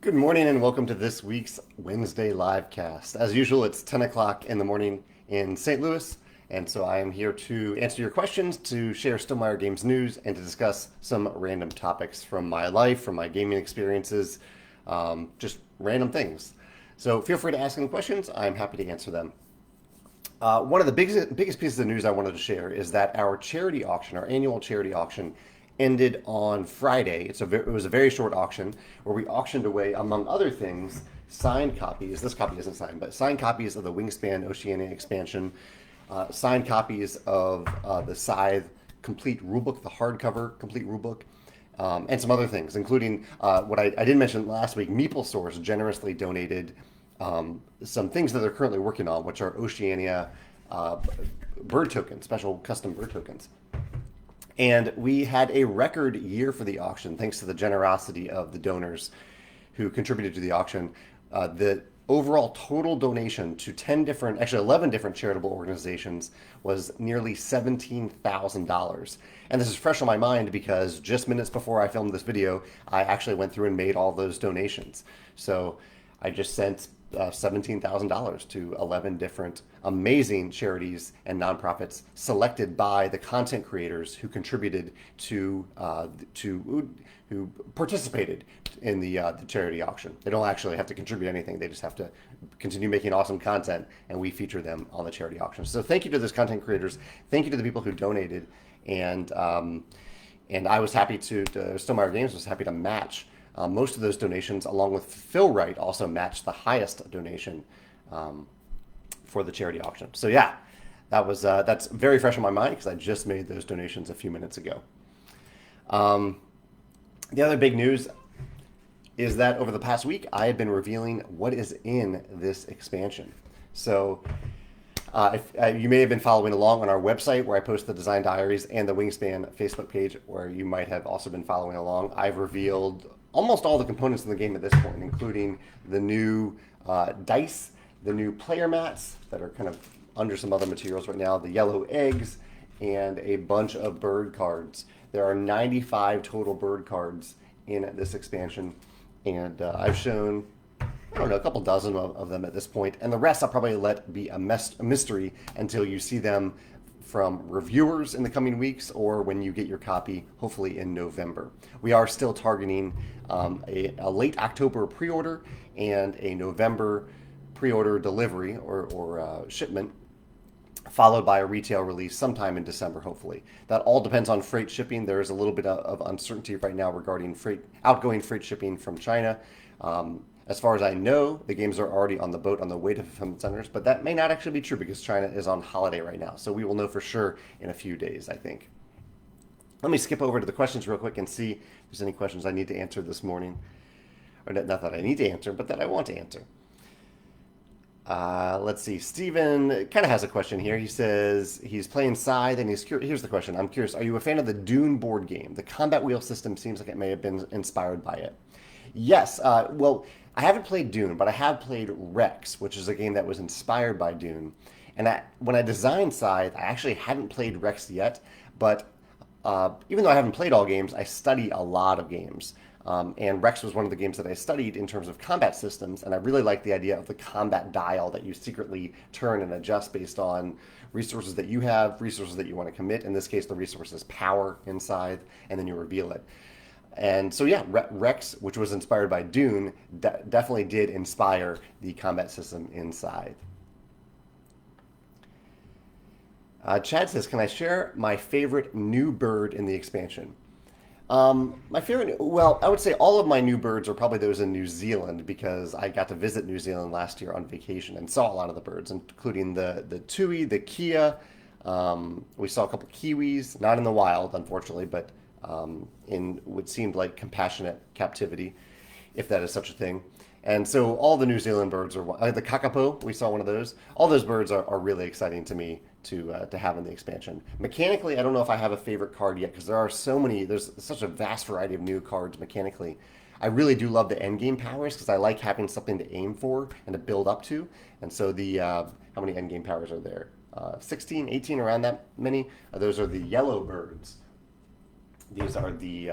Good morning and welcome to this week's Wednesday live cast. As usual, it's 10 o'clock in the morning in St. Louis, and so I am here to answer your questions, to share Stonemaier Games news, and to discuss some random topics from my life, from my gaming experiences, just random things. So feel free to ask any questions. I'm happy to answer them. One of the biggest pieces of news I wanted to share is that our charity auction, our annual charity auction, ended on Friday. It was a very short auction where we auctioned away, among other things, signed copies. This copy isn't signed, but signed copies of the Wingspan Oceania expansion, signed copies of the Scythe complete rulebook, the hardcover complete rulebook, and some other things, including what I didn't mention last week. Meeple Source generously donated some things that they're currently working on, which are Oceania bird tokens, special custom bird tokens. And we had a record year for the auction, thanks to the generosity of the donors who contributed to the auction. The overall total donation to 11 different charitable organizations was nearly $17,000. And this is fresh on my mind because just minutes before I filmed this video, I actually went through and made all those donations. So I just sent $17,000 to 11 different amazing charities and nonprofits selected by the content creators who contributed who participated in the charity auction. They don't actually have to contribute anything. They just have to continue making awesome content, and we feature them on the charity auction. So thank you to those content creators. Thank you to the people who donated, and I was happy Stonemaier Games was happy to match most of those donations, along with Phil Wright, also matched the highest donation for the charity auction. So yeah, that's very fresh on my mind because I just made those donations a few minutes ago. The other big news is that over the past week, I have been revealing what is in this expansion. So you may have been following along on our website where I post the design diaries and the Wingspan Facebook page where you might have also been following along. I've revealed almost all the components in the game at this point, including the new dice, the new player mats that are kind of under some other materials right now, the yellow eggs, and a bunch of bird cards. There are 95 total bird cards in this expansion, and I've shown, I don't know, a couple dozen of them at this point, and the rest I'll probably let be a mystery until you see them from reviewers in the coming weeks or when you get your copy, hopefully in November. We are still targeting a late October pre-order and a November pre-order delivery or shipment, followed by a retail release sometime in December, hopefully. That all depends on freight shipping. There is a little bit of uncertainty right now regarding outgoing freight shipping from China. As far as I know, the games are already on the boat on the way to fulfillment centers, but that may not actually be true because China is on holiday right now. So we will know for sure in a few days, I think. Let me skip over to the questions real quick and see if there's any questions I need to answer this morning. Or not that I need to answer, but that I want to answer. Let's see. Steven kind of has a question here. He says he's playing Scythe and he's curious. Here's the question. I'm curious. Are you a fan of the Dune board game? The combat wheel system seems like it may have been inspired by it. Yes. Well, I haven't played Dune, but I have played Rex, which is a game that was inspired by Dune. And when I designed Scythe, I actually hadn't played Rex yet, but even though I haven't played all games, I study a lot of games. And Rex was one of the games that I studied in terms of combat systems, and I really like the idea of the combat dial that you secretly turn and adjust based on resources that you have, resources that you want to commit. In this case, the resource is power in Scythe, and then you reveal it. And so, yeah, Rex, which was inspired by Dune, definitely did inspire the combat system in Scythe. Chad says, can I share my favorite new bird in the expansion? My favorite, well, I would say all of my new birds are probably those in New Zealand because I got to visit New Zealand last year on vacation and saw a lot of the birds, including the tui, the kia. We saw a couple kiwis, not in the wild, unfortunately, but in what seemed like compassionate captivity, if that is such a thing. And so all the New Zealand birds are the kakapo. We saw one of those. All those birds are really exciting to me to have in the expansion. Mechanically, I don't know if I have a favorite card yet because there are so many. There's such a vast variety of new cards mechanically. I really do love the end game powers because I like having something to aim for and to build up to. And so the how many end game powers are there? 16, 18, around that many. Those are the yellow birds. These are the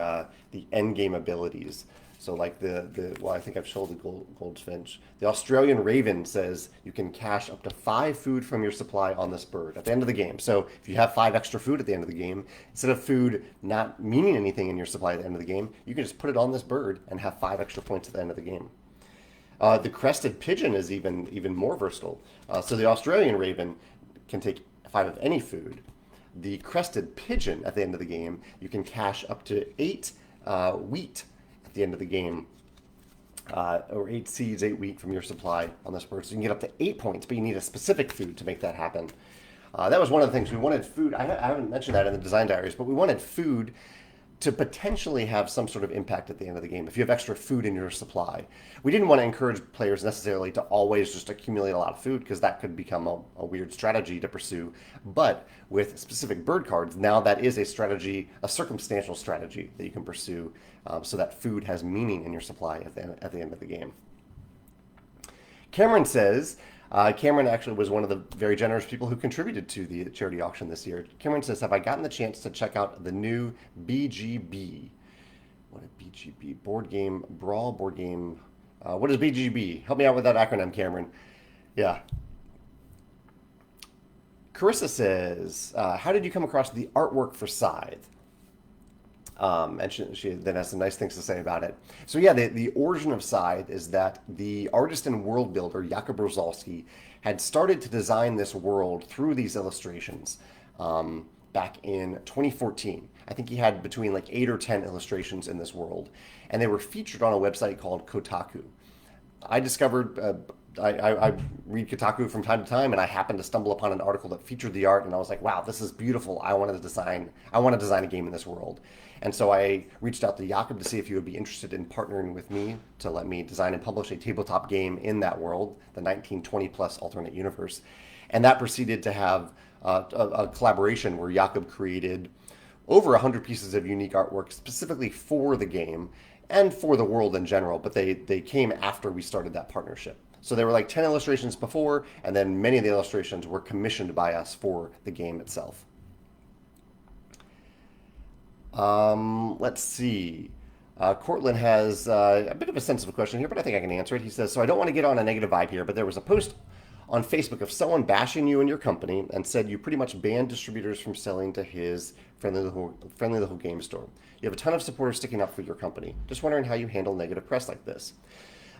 end game abilities. So like well, I think I've showed the goldfinch. The Australian raven says you can cache up to 5 food from your supply on this bird at the end of the game. So if you have 5 extra food at the end of the game, instead of food not meaning anything in your supply at the end of the game, you can just put it on this bird and have 5 extra points at the end of the game. The crested pigeon is even more versatile. So the Australian raven can take 5 of any food. The crested pigeon at the end of the game, you can cache up to 8 wheat at the end of the game, or 8 seeds, 8 wheat from your supply on this bird. So you can get up to 8 points, but you need a specific food to make that happen. That was one of the things we wanted food. I haven't mentioned that in the design diaries, but we wanted food to potentially have some sort of impact at the end of the game if you have extra food in your supply. We didn't want to encourage players necessarily to always just accumulate a lot of food because that could become a weird strategy to pursue. But with specific bird cards, now that is a strategy, a circumstantial strategy that you can pursue, so that food has meaning in your supply at the end of the game. Cameron says, Cameron actually was one of the very generous people who contributed to the charity auction this year. Cameron says, have I gotten the chance to check out the new BGB? What is BGB? Board game, brawl board game. What is BGB? Help me out with that acronym, Cameron. Yeah. Carissa says, how did you come across the artwork for Scythe? And she then has some nice things to say about it. So yeah, the origin of Scythe is that the artist and world builder Jakub Brzezowski had started to design this world through these illustrations back in 2014. I think he had between like 8 or 10 illustrations in this world, and they were featured on a website called Kotaku. I discovered I read Kotaku from time to time, and I happened to stumble upon an article that featured the art, and I was like, wow, this is beautiful. I want to design a game in this world. And so I reached out to Jakub to see if he would be interested in partnering with me to let me design and publish a tabletop game in that world, the 1920 plus alternate universe. And that proceeded to have a collaboration where Jakub created over 100 pieces of unique artwork specifically for the game and for the world in general, but they came after we started that partnership. So there were like 10 illustrations before, and then many of the illustrations were commissioned by us for the game itself. Let's see. Cortland has a bit of a sensitive question here, but I think I can answer it. He says, so I don't want to get on a negative vibe here, but there was a post on Facebook of someone bashing you and your company and said you pretty much banned distributors from selling to his friendly little game store. You have a ton of supporters sticking up for your company. Just wondering how you handle negative press like this.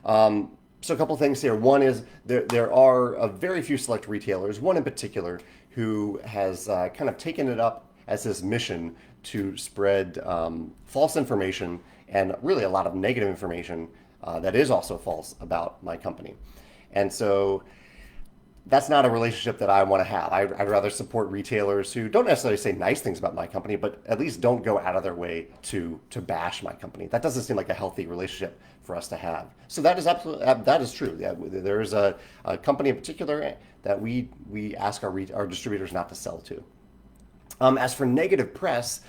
So a couple things here. One is there are a very few select retailers, one in particular, who has kind of taken it up as his mission to spread false information and really a lot of negative information that is also false about my company. And so that's not a relationship that I want to have. I'd rather support retailers who don't necessarily say nice things about my company, but at least don't go out of their way to bash my company. That doesn't seem like a healthy relationship for us to have. So that is absolutely, that is true. Yeah, there is a company in particular that we ask our distributors not to sell to. As for negative press,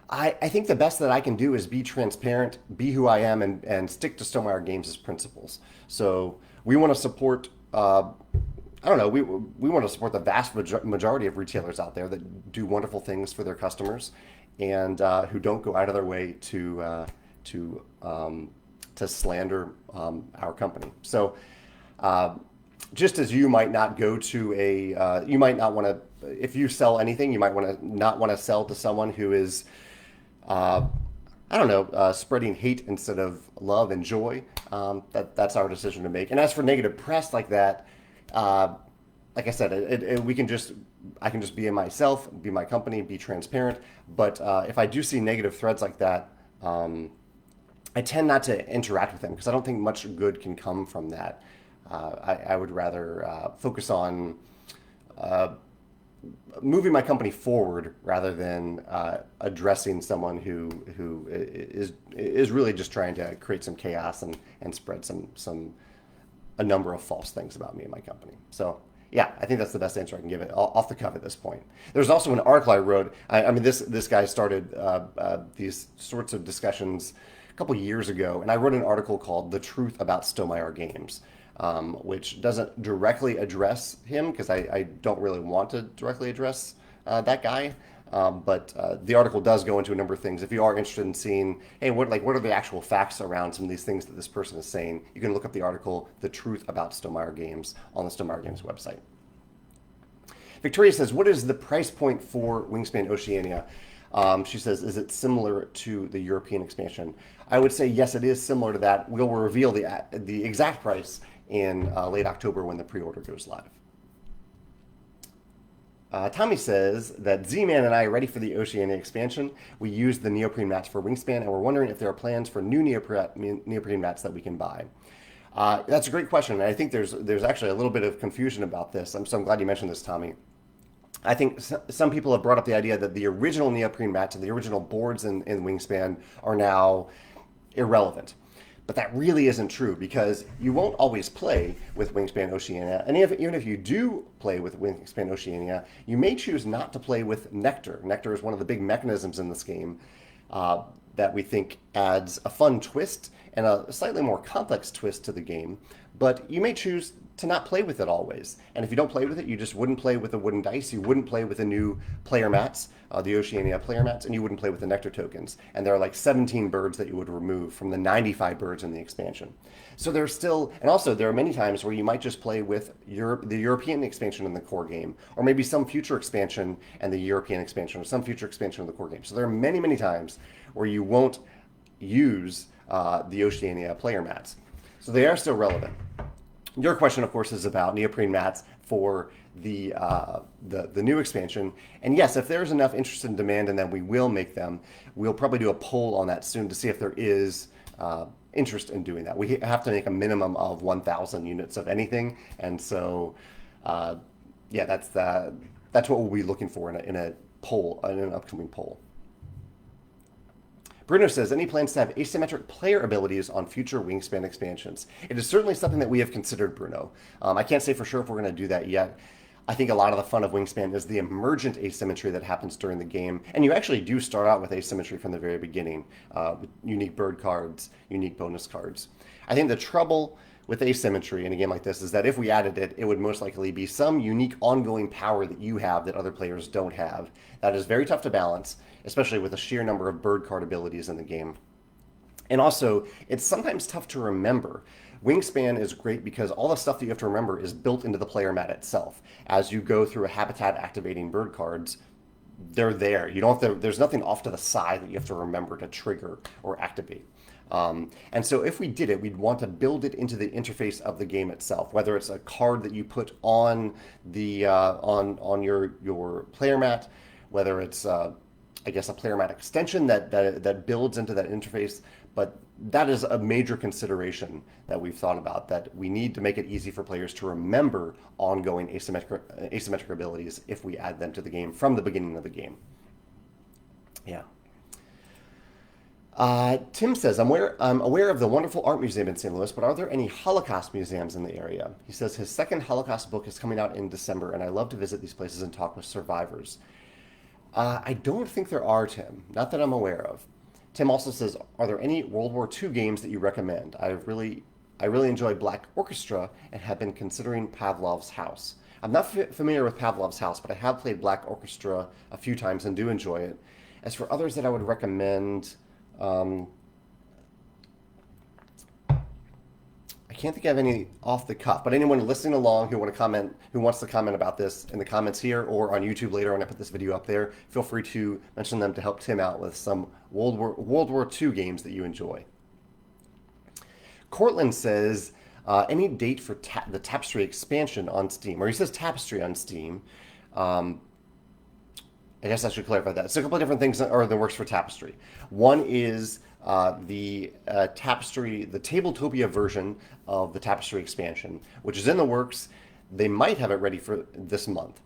I think the best that I can do is be transparent, be who I am, and stick to Stonemaier Games' principles. So we want to support, we want to support the vast majority of retailers out there that do wonderful things for their customers and who don't go out of their way to slander our company. So just as you might not go to you might not want to, if you sell anything, you might not want to sell to someone who is, spreading hate instead of love and joy. That's our decision to make. And as for negative press like that, like I said, I can just be myself, be my company, be transparent. But if I do see negative threads like that, I tend not to interact with them because I don't think much good can come from that. I would rather focus on moving my company forward rather than addressing someone who is really just trying to create some chaos and spread a number of false things about me and my company. So yeah, I think that's the best answer I can give it off the cuff at this point. There's also an article I wrote. This guy started these sorts of discussions a couple years ago, and I wrote an article called "The Truth About Stonemaier Games," which doesn't directly address him because I don't really want to directly address that guy. But the article does go into a number of things. If you are interested in seeing, hey, what are the actual facts around some of these things that this person is saying, you can look up the article, The Truth About Stonemaier Games, on the Stonemaier Games website. Victoria says, what is the price point for Wingspan Oceania? She says, is it similar to the European expansion? I would say yes, it is similar to that. We'll reveal the exact price in late October when the pre-order goes live. Tommy says that Z-Man and I are ready for the Oceania expansion. We used the neoprene mats for Wingspan, and we're wondering if there are plans for new neoprene mats that we can buy. That's a great question, and I think there's actually a little bit of confusion about this. So I'm glad you mentioned this, Tommy. I think some people have brought up the idea that the original neoprene mats and the original boards in Wingspan are now irrelevant. But that really isn't true, because you won't always play with Wingspan Oceania. And even if you do play with Wingspan Oceania, you may choose not to play with Nectar. Nectar is one of the big mechanisms in this game that we think adds a fun twist and a slightly more complex twist to the game. But you may choose to not play with it always. And if you don't play with it, you just wouldn't play with the wooden dice, you wouldn't play with the new player mats, the Oceania player mats, and you wouldn't play with the Nectar tokens. And there are like 17 birds that you would remove from the 95 birds in the expansion. So there's still, and also there are many times where you might just play with the European expansion in the core game, or maybe some future expansion and the European expansion, or some future expansion of the core game. So there are many, many times where you won't use the Oceania player mats. So they are still relevant. Your question, of course, is about neoprene mats for the new expansion. And yes, if there's enough interest and demand in them, we will make them. We'll probably do a poll on that soon to see if there is interest in doing that. We have to make a minimum of 1,000 units of anything. And so, yeah, that's what we'll be looking for in a poll, in an upcoming poll. Bruno says, any plans to have asymmetric player abilities on future Wingspan expansions? It is certainly something that we have considered, Bruno. I can't say for sure if we're going to do that yet. I think a lot of the fun of Wingspan is the emergent asymmetry that happens during the game. And you actually do start out with asymmetry from the very beginning, with unique bird cards, unique bonus cards. I think the trouble with asymmetry in a game like this is that if we added it, it would most likely be some unique ongoing power that you have that other players don't have. That is very tough to balance, especially with the sheer number of bird card abilities in the game. And also, it's sometimes tough to remember. Wingspan is great because all the stuff that you have to remember is built into the player mat itself. As you go through a habitat activating bird cards, they're there. You don't have to, there's nothing off to the side that you have to remember to trigger or activate. And so if we did it, we'd want to build it into the interface of the game itself, whether it's a card that you put on the on your player mat, whether it's I guess a player mat extension that builds into that interface. But that is a major consideration that we've thought about, that we need to make it easy for players to remember ongoing asymmetric abilities if we add them to the game from the beginning of the game. Yeah. Tim says, I'm aware of the wonderful art museum in St. Louis, but are there any Holocaust museums in the area? He says his second Holocaust book is coming out in December, and I love to visit these places and talk with survivors. I don't think there are, Tim. Not that I'm aware of. Tim also says, are there any World War II games that you recommend? I really enjoy Black Orchestra and have been considering Pavlov's House. I'm not familiar with Pavlov's House, but I have played Black Orchestra a few times and do enjoy it. As for others that I would recommend, I can't think of any off the cuff, but anyone listening along who wants to comment about this in the comments here or on YouTube later when I put this video up there, feel free to mention them to help Tim out with some World War II games that you enjoy. Cortland says, any date for the Tapestry expansion on Steam? Or he says Tapestry on Steam. I guess I should clarify that. So a couple of different things are in the works for Tapestry. One is the Tapestry, the Tabletopia version of the Tapestry expansion, which is in the works. They might have it ready for this month.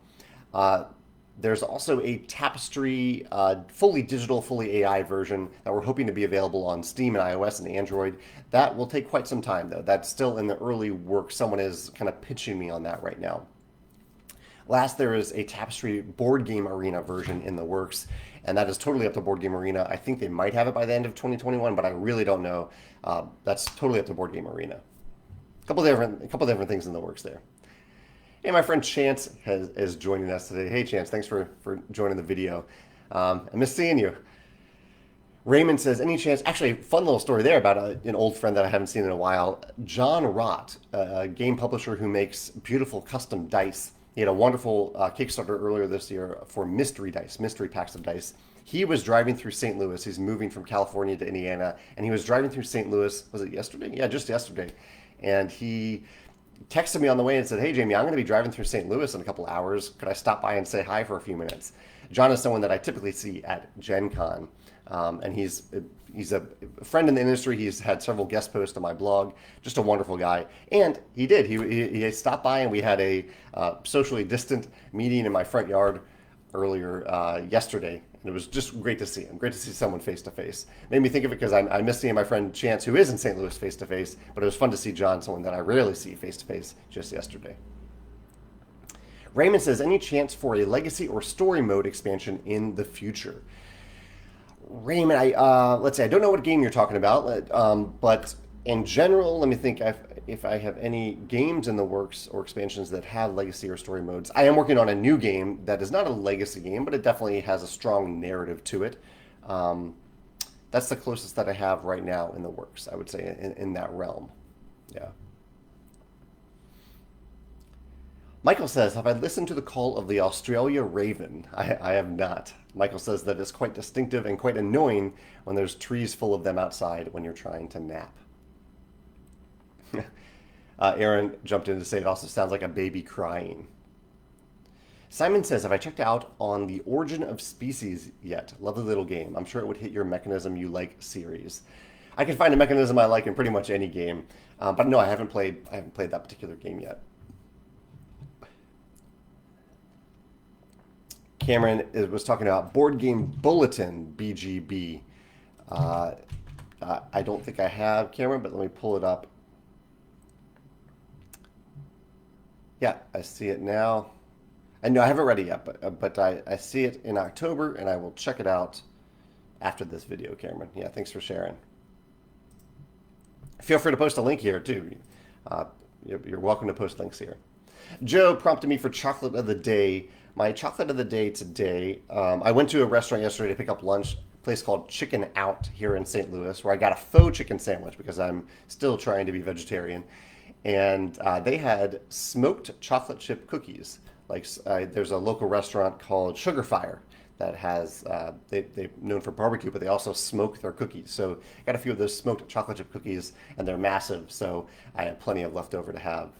There's also a Tapestry fully digital, fully AI version that we're hoping to be available on Steam and iOS and Android. That will take quite some time, though. That's still in the early work. Someone is kind of pitching me on that right now. Last, there is a Tapestry Board Game Arena version in the works, and that is totally up to Board Game Arena. I think they might have it by the end of 2021, but I really don't know. That's totally up to Board Game Arena. A couple different things in the works there. Hey, my friend Chance is joining us today. Hey, Chance, thanks for joining the video. I miss seeing you. Raymond says, any chance? Actually, fun little story there about an old friend that I haven't seen in a while. John Rott, a game publisher who makes beautiful custom dice. He had a wonderful Kickstarter earlier this year for mystery dice, mystery packs of dice. He was driving through St. Louis. He's moving from California to Indiana, and he was driving through St. Louis. Was it yesterday? Yeah, just yesterday. And he texted me on the way and said, "Hey, Jamie, I'm going to be driving through St. Louis in a couple hours. Could I stop by and say hi for a few minutes?" John is someone that I typically see at Gen Con, and he's a friend in the industry. He's had several guest posts on my blog. Just a wonderful guy, and he did. He stopped by, and we had a socially distant meeting in my front yard earlier yesterday. And it was just great to see him. Great to see someone face to face. Made me think of it because I miss seeing my friend Chance, who is in St. Louis, face to face. But it was fun to see John, someone that I rarely see face to face, just yesterday. Raymond says, any chance for a legacy or story mode expansion in the future? Raymond, let's see. I don't know what game you're talking about, but in general, let me think if I have any games in the works or expansions that have legacy or story modes. I am working on a new game that is not a legacy game, but it definitely has a strong narrative to it. That's the closest that I have right now in the works, I would say, in that realm. Yeah. Michael says, have I listened to the call of the Australia raven? I have not. Michael says that it's quite distinctive and quite annoying when there's trees full of them outside when you're trying to nap. Aaron jumped in to say it also sounds like a baby crying. Simon says, have I checked out on the Origin of Species yet? Lovely little game. I'm sure it would hit your Mechanism You Like series. I can find a mechanism I like in pretty much any game, but no, I haven't played that particular game yet. Cameron was talking about Board Game Bulletin, BGB. I don't think I have, Cameron, but let me pull it up. Yeah, I see it now. I know I haven't read it yet, but I see it in October, and I will check it out after this video, Cameron. Yeah, thanks for sharing. Feel free to post a link here, too. You're welcome to post links here. Joe prompted me for chocolate of the day. My chocolate of the day today, I went to a restaurant yesterday to pick up lunch, a place called Chicken Out here in St. Louis, where I got a faux chicken sandwich because I'm still trying to be vegetarian. And they had smoked chocolate chip cookies. Like there's a local restaurant called Sugar Fire that has, they're known for barbecue, but they also smoke their cookies. So I got a few of those smoked chocolate chip cookies, and they're massive. So I have plenty of leftover to have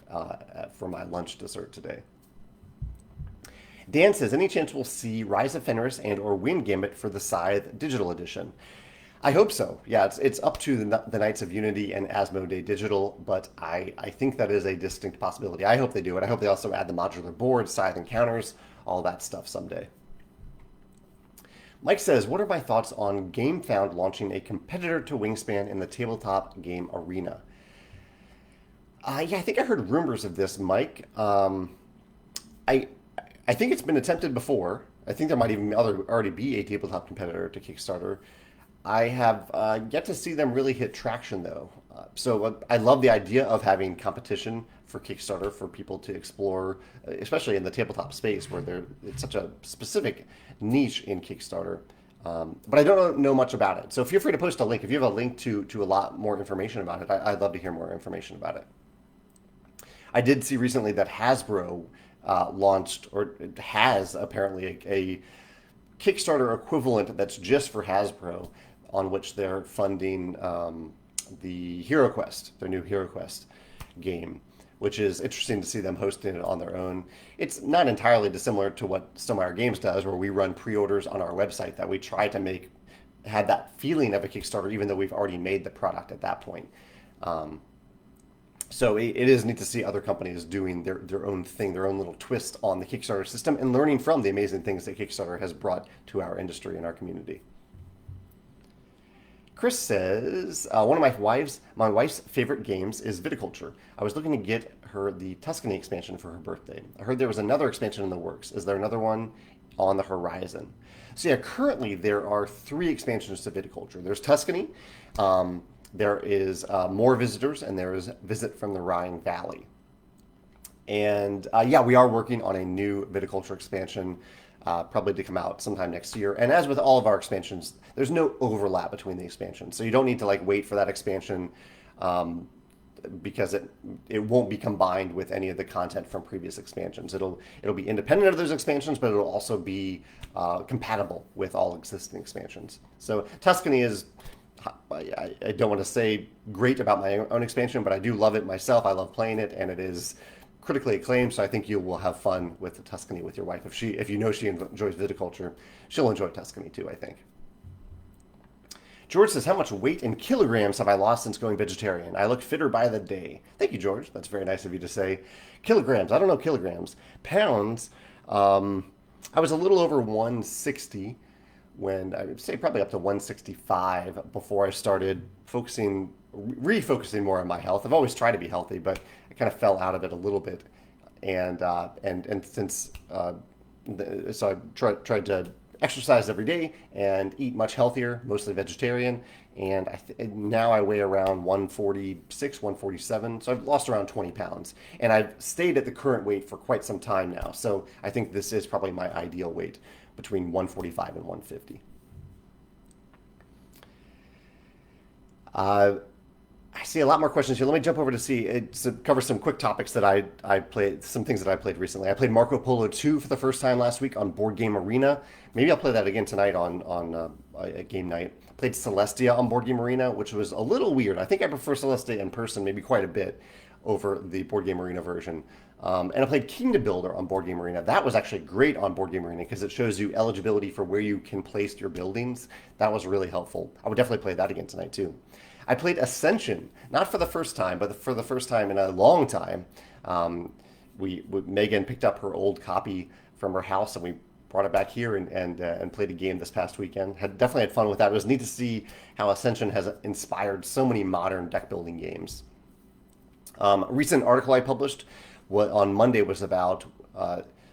for my lunch dessert today. Dan says, any chance we'll see Rise of Fenris and or Wind Gambit for the Scythe digital edition? I hope so. Yeah, it's up to the Knights of Unity and Asmodee Digital, but I think that is a distinct possibility. I hope they do it. I hope they also add the modular board, Scythe encounters, all that stuff someday. Mike says, what are my thoughts on GameFound launching a competitor to Wingspan in the tabletop game arena? Yeah, I think I heard rumors of this, Mike. I think it's been attempted before. I think there might even already be a tabletop competitor to Kickstarter. I have yet to see them really hit traction, though. So I love the idea of having competition for Kickstarter for people to explore, especially in the tabletop space where it's such a specific niche in Kickstarter. But I don't know much about it. So feel free to post a link. If you have a link to a lot more information about it, I'd love to hear more information about it. I did see recently that Hasbro launched, or has apparently, a Kickstarter equivalent that's just for Hasbro, on which they're funding the HeroQuest, their new HeroQuest game, which is interesting to see them hosting it on their own. It's not entirely dissimilar to what Stonemaier Games does, where we run pre-orders on our website that we try to had that feeling of a Kickstarter, even though we've already made the product at that point. So it is neat to see other companies doing their own thing, their own little twist on the Kickstarter system, and learning from the amazing things that Kickstarter has brought to our industry and our community. Chris says, one of my wife's favorite games is Viticulture. I was looking to get her the Tuscany expansion for her birthday. I heard there was another expansion in the works. Is there another one on the horizon? So yeah, currently there are 3 expansions to Viticulture. There's Tuscany, there is More Visitors, and there is Visit from the Rhine Valley. And yeah, we are working on a new Viticulture expansion. probably to come out sometime next year. And as with all of our expansions, there's no overlap between the expansions, so you don't need to like wait for that expansion because it won't be combined with any of the content from previous expansions. It'll be independent of those expansions, but it'll also be compatible with all existing expansions. So Tuscany is, I don't want to say great about my own expansion, but I do love it myself. I love playing it, and it is critically acclaimed. So I think you will have fun with Tuscany with your wife. If you know she enjoys viticulture, she'll enjoy Tuscany too, I think. George says, how much weight in kilograms have I lost since going vegetarian? I look fitter by the day. Thank you, George. That's very nice of you to say. Kilograms. I don't know kilograms. Pounds. I was a little over 160 when I would say probably up to 165 before I started refocusing more on my health. I've always tried to be healthy, but I kind of fell out of it a little bit. And since so I tried to exercise every day and eat much healthier, mostly vegetarian. And now I weigh around 146, 147. So I've lost around 20 pounds. And I've stayed at the current weight for quite some time now. So I think this is probably my ideal weight, between 145 and 150. I see a lot more questions here. Let me jump over to cover some quick topics that I played, some things that I played recently. I played Marco Polo 2 for the first time last week on Board Game Arena. Maybe I'll play that again tonight on a game night. Played Celestia on Board Game Arena, which was a little weird. I think I prefer Celestia in person, maybe quite a bit, over the Board Game Arena version. And I played Kingdom Builder on Board Game Arena. That was actually great on Board Game Arena because it shows you eligibility for where you can place your buildings. That was really helpful. I would definitely play that again tonight too. I played Ascension, not for the first time, but for the first time in a long time. Megan picked up her old copy from her house, and we brought it back here and played a game this past weekend. Definitely had fun with that. It was neat to see how Ascension has inspired so many modern deck building games. A recent article I published on Monday was about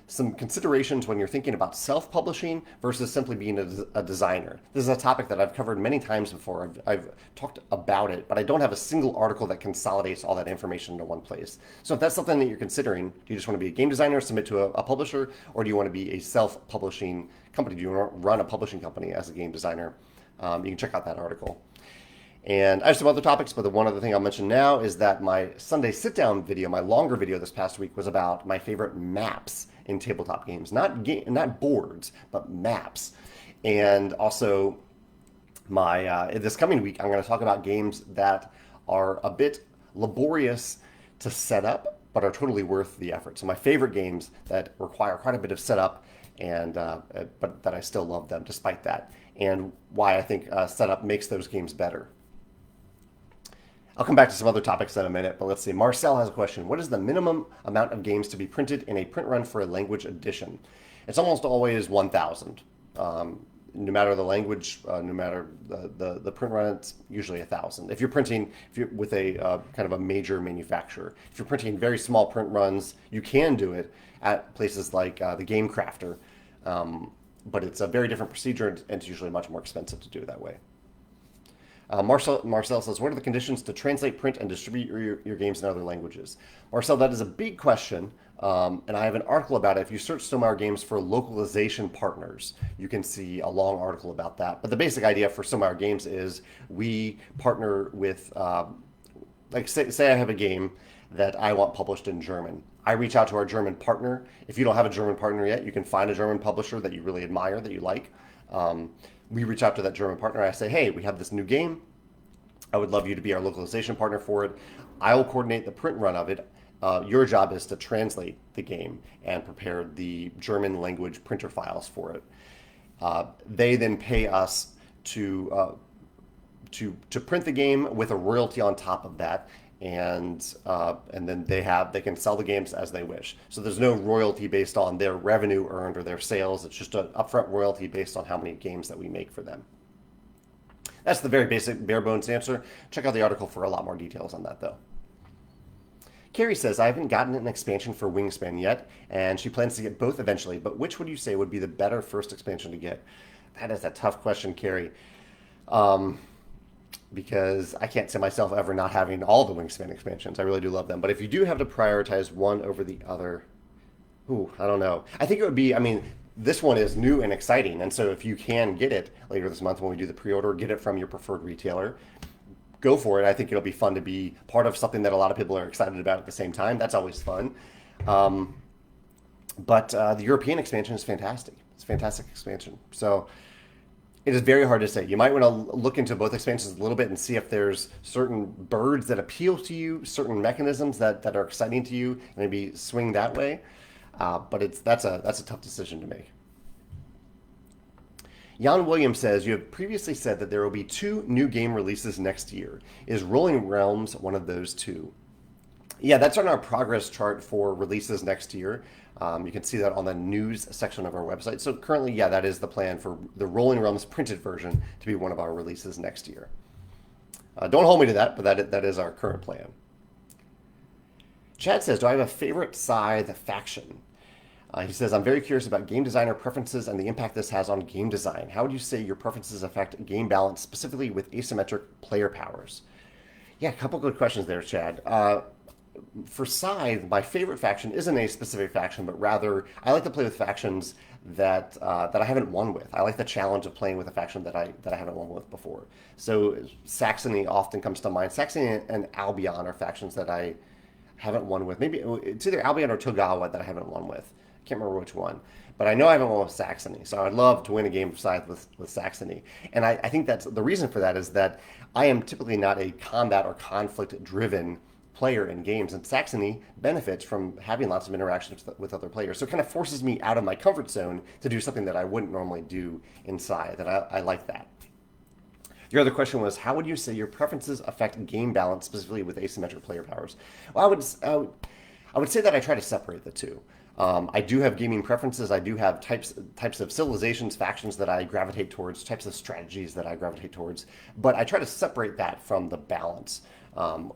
some considerations when you're thinking about self-publishing versus simply being a designer. This is a topic that I've covered many times before. I've talked about it, but I don't have a single article that consolidates all that information into one place. So if that's something that you're considering, do you just want to be a game designer, submit to a publisher, or do you want to be a self-publishing company? Do you want to run a publishing company as a game designer? You can check out that article. And I have some other topics, but the one other thing I'll mention now is that my Sunday sit-down video, my longer video this past week, was about my favorite maps in tabletop games. Not boards, but maps. And also, this coming week, I'm going to talk about games that are a bit laborious to set up, but are totally worth the effort. So my favorite games that require quite a bit of setup, but that I still love them despite that, and why I think setup makes those games better. I'll come back to some other topics in a minute, but let's see. Marcel has a question. What is the minimum amount of games to be printed in a print run for a language edition? It's almost always 1,000. No matter the language, no matter the print run, it's usually 1,000. If you're with a kind of a major manufacturer, if you're printing very small print runs, you can do it at places like the Game Crafter, but it's a very different procedure, and it's usually much more expensive to do it that way. Marcel says, what are the conditions to translate, print, and distribute your games in other languages? Marcel, that is a big question, and I have an article about it. If you search Stonemaier Games for localization partners, you can see a long article about that. But the basic idea for Stonemaier Games is we partner with, say I have a game that I want published in German. I reach out to our German partner. If you don't have a German partner yet, you can find a German publisher that you really admire, that you like. We reach out to that German partner. I say, hey, we have this new game. I would love you to be our localization partner for it. I will coordinate the print run of it. Your job is to translate the game and prepare the German language printer files for it. They then pay us to print the game with a royalty on top of that, and then they can sell the games as they wish. So there's no royalty based on their revenue earned or their sales. It's just an upfront royalty based on how many games that we make for them. That's the very basic, bare bones answer. Check out the article for a lot more details on that, though. Carrie says, I haven't gotten an expansion for Wingspan yet, and she plans to get both eventually, but which would you say would be the better first expansion to get? That is a tough question, Carrie. Because I can't see myself ever not having all the Wingspan expansions. I really do love them. But if you do have to prioritize one over the other, I don't know. I think it would be, this one is new and exciting. And so if you can get it later this month when we do the pre-order, get it from your preferred retailer, go for it. I think it'll be fun to be part of something that a lot of people are excited about at the same time. That's always fun. Um, but the European expansion is fantastic. It's a fantastic expansion. So it is very hard to say. You might want to look into both expansions a little bit and see if there's certain birds that appeal to you, certain mechanisms that are exciting to you, and maybe swing that way. But that's a tough decision to make. Jan Williams says, you have previously said that there will be 2 new game releases next year. Is Rolling Realms one of those 2? Yeah, that's on our progress chart for releases next year. You can see that on the news section of our website. So currently, yeah, that is the plan for the Rolling Realms printed version to be one of our releases next year. Don't hold me to that, but that is our current plan. Chad says, do I have a favorite Scythe faction? He says, I'm very curious about game designer preferences and the impact this has on game design. How would you say your preferences affect game balance, specifically with asymmetric player powers? Yeah, a couple good questions there, Chad. For Scythe, my favorite faction isn't a specific faction, but rather I like to play with factions that I haven't won with. I like the challenge of playing with a faction that I haven't won with before. So Saxony often comes to mind. Saxony and Albion are factions that I haven't won with. Maybe it's either Albion or Togawa that I haven't won with. I can't remember which one. But I know I haven't won with Saxony, so I'd love to win a game of Scythe with Saxony. And I think that's the reason for that is that I am typically not a combat or conflict-driven player in games, and Saxony benefits from having lots of interactions with other players. So it kind of forces me out of my comfort zone to do something that I wouldn't normally do in Scythe, and I like that. Your other question was, how would you say your preferences affect game balance, specifically with asymmetric player powers? Well, I would say that I try to separate the two. I do have gaming preferences. I do have types of civilizations, factions that I gravitate towards, types of strategies that I gravitate towards. But I try to separate that from the balance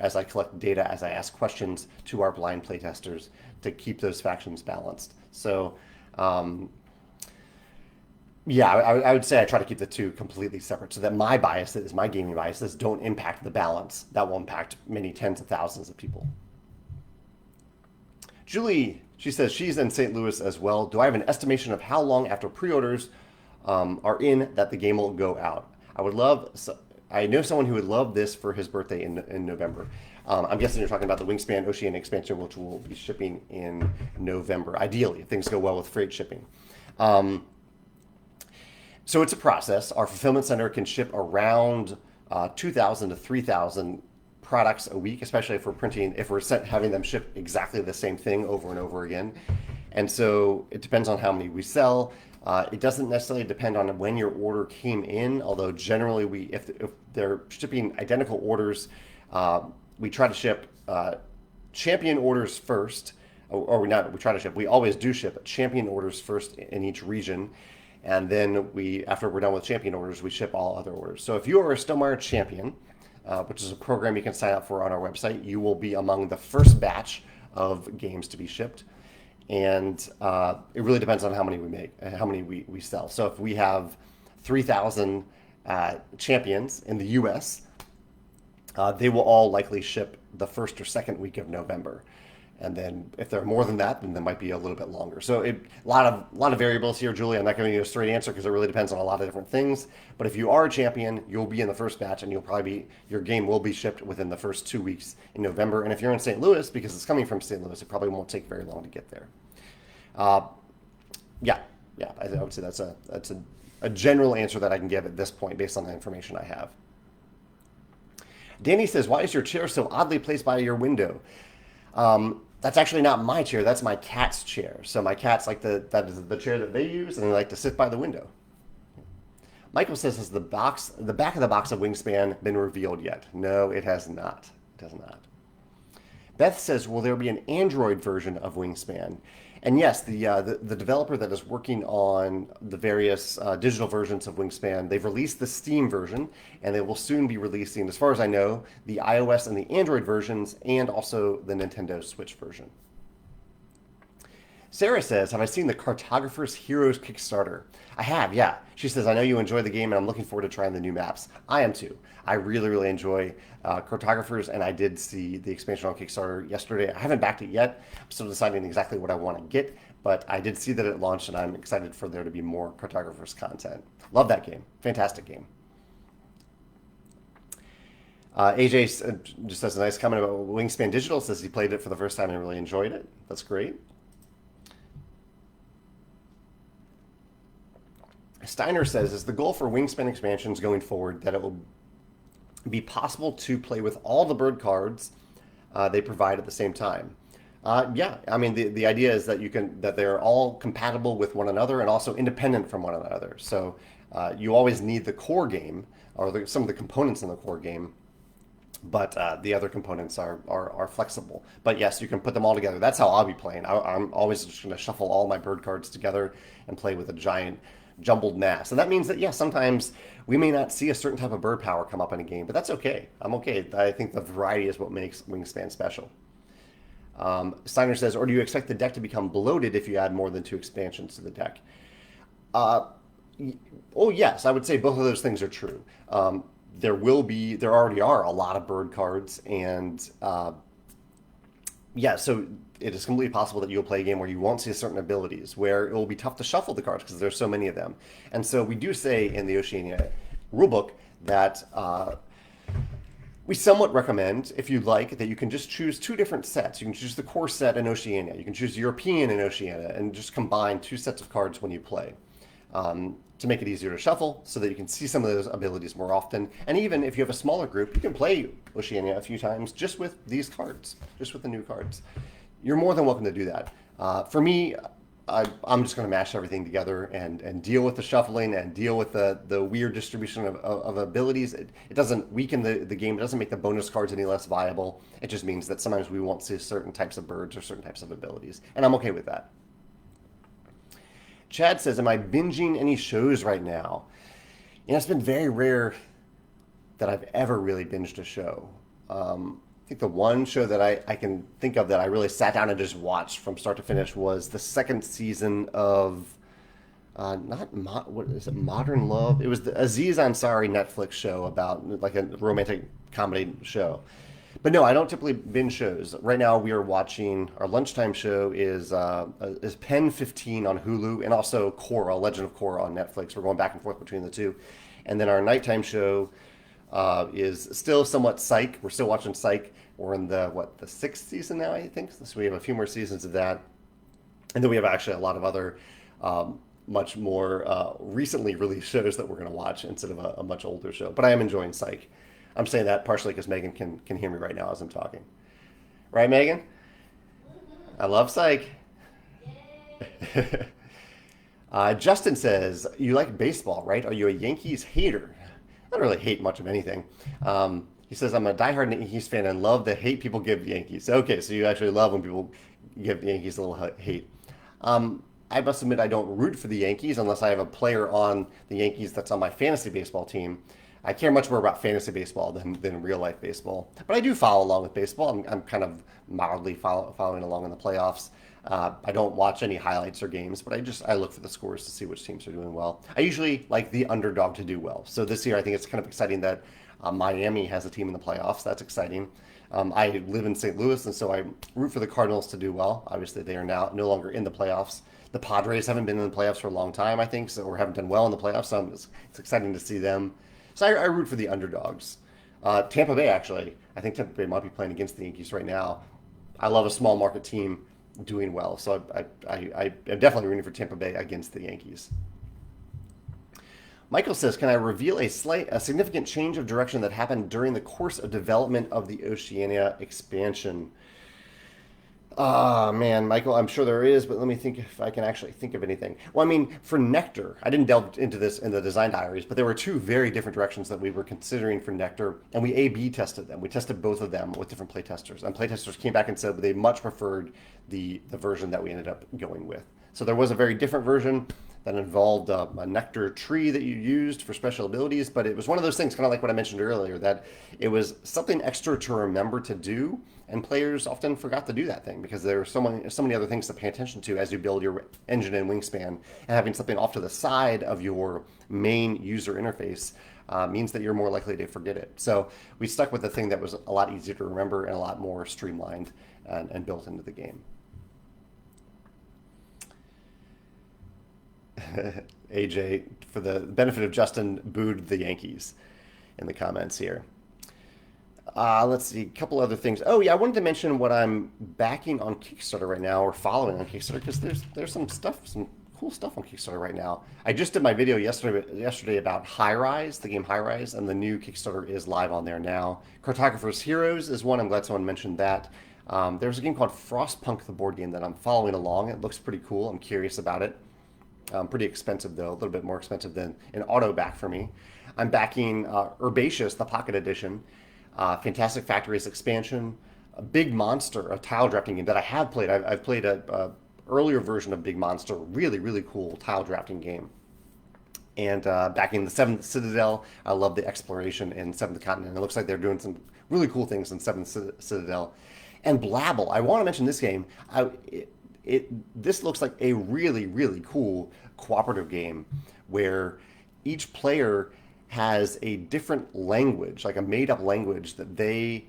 as I collect data, as I ask questions to our blind playtesters to keep those factions balanced. So, yeah, I would say I try to keep the two completely separate so that my biases, my gaming biases, don't impact the balance. That will impact many tens of thousands of people. Julie, she says she's in St. Louis as well. Do I have an estimation of how long after pre-orders are in that the game will go out? I know someone who would love this for his birthday in November. I'm guessing you're talking about the Wingspan Oceania expansion, which will be shipping in November, ideally, if things go well with freight shipping. So it's a process. Our fulfillment center can ship around 2,000 to 3,000 products a week, especially if we're having them ship exactly the same thing over and over again. And so it depends on how many we sell. It doesn't necessarily depend on when your order came in, although generally if they're shipping identical orders, we try to ship champion orders first, we always do ship champion orders first in each region. And then after we're done with champion orders, we ship all other orders. So if you are a Stonemaier champion, which is a program you can sign up for on our website, you will be among the first batch of games to be shipped. And it really depends on how many we make, how many we sell. So if we have 3,000 champions in the U.S., they will all likely ship the first or second week of November. And then if there are more than that, then there might be a little bit longer. So a lot of variables here, Julie. I'm not giving you a straight answer because it really depends on a lot of different things. But if you are a champion, you'll be in the first batch, and your game will be shipped within the first 2 weeks in November. And if you're in St. Louis, because it's coming from St. Louis, it probably won't take very long to get there. Yeah, I would say that's a general answer that I can give at this point based on the information I have. Danny says, "Why is your chair so oddly placed by your window?" That's actually not my chair. That's my cat's chair. So my cats that is the chair that they use, and they like to sit by the window. Michael says, "Has the back of the box of Wingspan been revealed yet?" No, it has not. It has not. Beth says, "Will there be an Android version of Wingspan?" And yes, the developer that is working on the various digital versions of Wingspan, they've released the Steam version, and they will soon be releasing, as far as I know, the iOS and the Android versions, and also the Nintendo Switch version. Sarah says, have I seen the Cartographer's Heroes Kickstarter? I have, yeah. She says, I know you enjoy the game and I'm looking forward to trying the new maps. I am too. I really, really enjoy Cartographers, and I did see the expansion on Kickstarter yesterday. I haven't backed it yet. I'm still deciding exactly what I want to get, but I did see that it launched and I'm excited for there to be more Cartographers content. Love that game. Fantastic game. AJ just has a nice comment about Wingspan Digital, says he played it for the first time and really enjoyed it. That's great. Steiner says, is the goal for Wingspan expansions going forward that it will be possible to play with all the bird cards they provide at the same time? Yeah, I mean the idea is that they're all compatible with one another and also independent from one another. So you always need the core game or some of the components in the core game, but the other components are flexible. But yes, you can put them all together. That's how I'll be playing. I'm always just going to shuffle all my bird cards together and play with a giant jumbled mass. And that means that, yeah, sometimes we may not see a certain type of bird power come up in a game, but that's okay. I'm okay. I think the variety is what makes Wingspan special. Steiner says, or do you expect the deck to become bloated if you add more than 2 expansions to the deck? Oh, yes, I would say both of those things are true. There already are a lot of bird cards, and yeah, so it is completely possible that you'll play a game where you won't see certain abilities, where it will be tough to shuffle the cards because there's so many of them. And so we do say in the Oceania rulebook that we somewhat recommend, if you'd like, that you can just choose 2 different sets. You can choose the core set in Oceania. You can choose European in Oceania and just combine 2 sets of cards when you play. To make it easier to shuffle so that you can see some of those abilities more often. And even if you have a smaller group, you can play Oceania a few times just with these cards, just with the new cards. You're more than welcome to do that. For me, I'm just going to mash everything together and deal with the shuffling and deal with the weird distribution of abilities. It doesn't weaken the game. It doesn't make the bonus cards any less viable. It just means that sometimes we won't see certain types of birds or certain types of abilities. And I'm okay with that. Chad says, am I binging any shows right now? You know, it's been very rare that I've ever really binged a show. I think the one show that I can think of that I really sat down and just watched from start to finish was the 2nd season of, what is it, Modern Love? It was the Aziz Ansari Netflix show about like a romantic comedy show. But no, I don't typically binge shows. Right now, we are watching, our lunchtime show is Pen 15 on Hulu, and also Korra, Legend of Korra on Netflix. We're going back and forth between the two. And then our nighttime show is still somewhat Psych. We're still watching Psych. We're in the 6th season now, I think. So we have a few more seasons of that. And then we have actually a lot of other much more recently released shows that we're going to watch instead of a much older show. But I am enjoying Psych. I'm saying that partially because Megan can hear me right now as I'm talking. Right, Megan? I love Psych. Justin says, you like baseball, right? Are you a Yankees hater? I don't really hate much of anything. He says, I'm a diehard Yankees fan and love the hate people give the Yankees. Okay, so you actually love when people give the Yankees a little hate. I must admit I don't root for the Yankees unless I have a player on the Yankees that's on my fantasy baseball team. I care much more about fantasy baseball than real life baseball. But I do follow along with baseball. I'm kind of mildly following along in the playoffs. I don't watch any highlights or games, but I look for the scores to see which teams are doing well. I usually like the underdog to do well. So this year I think it's kind of exciting that Miami has a team in the playoffs. That's exciting. I live in St. Louis, and so I root for the Cardinals to do well. Obviously, they are now no longer in the playoffs. The Padres haven't been in the playoffs for a long time, I think, or haven't done well in the playoffs. So it's exciting to see them. So I root for the underdogs. Tampa Bay, actually. I think Tampa Bay might be playing against the Yankees right now. I love a small market team doing well. So I am definitely rooting for Tampa Bay against the Yankees. Michael says, can I reveal a significant change of direction that happened during the course of development of the Oceania expansion? Man, Michael, I'm sure there is, but let me think if I can actually think of anything. Well, I mean, for Nectar, I didn't delve into this in the design diaries, but there were 2 very different directions that we were considering for Nectar, and we A/B tested them. We tested both of them with different playtesters, and playtesters came back and said they much preferred the version that we ended up going with. So there was a very different version that involved a nectar tree that you used for special abilities. But it was one of those things, kind of like what I mentioned earlier, that it was something extra to remember to do, and players often forgot to do that thing because there were so many other things to pay attention to as you build your engine in Wingspan, and having something off to the side of your main user interface means that you're more likely to forget it. So we stuck with the thing that was a lot easier to remember and a lot more streamlined and built into the game. AJ, for the benefit of Justin, booed the Yankees in the comments here. Let's see, a couple other things. Oh yeah, I wanted to mention what I'm backing on Kickstarter right now, or following on Kickstarter, because there's some stuff, some cool stuff on Kickstarter right now. I just did my video yesterday about High Rise, the game High Rise, and the new Kickstarter is live on there now. Cartographer's Heroes is one. I'm glad someone mentioned that. There's a game called Frostpunk, the board game, that I'm following along. It looks pretty cool. I'm curious about it. Pretty expensive though, a little bit more expensive than an auto back for me. I'm backing Herbaceous, the Pocket Edition. Fantastic Factories expansion, a Big Monster, a tile drafting game that I have played. I've played a earlier version of Big Monster, really cool tile drafting game. And backing the Seventh Citadel, I love the exploration in Seventh Continent. It looks like they're doing some really cool things in Seventh Citadel. And Blabble, I want to mention this game. This looks like a really cool cooperative game where each player has a different language, like a made-up language that they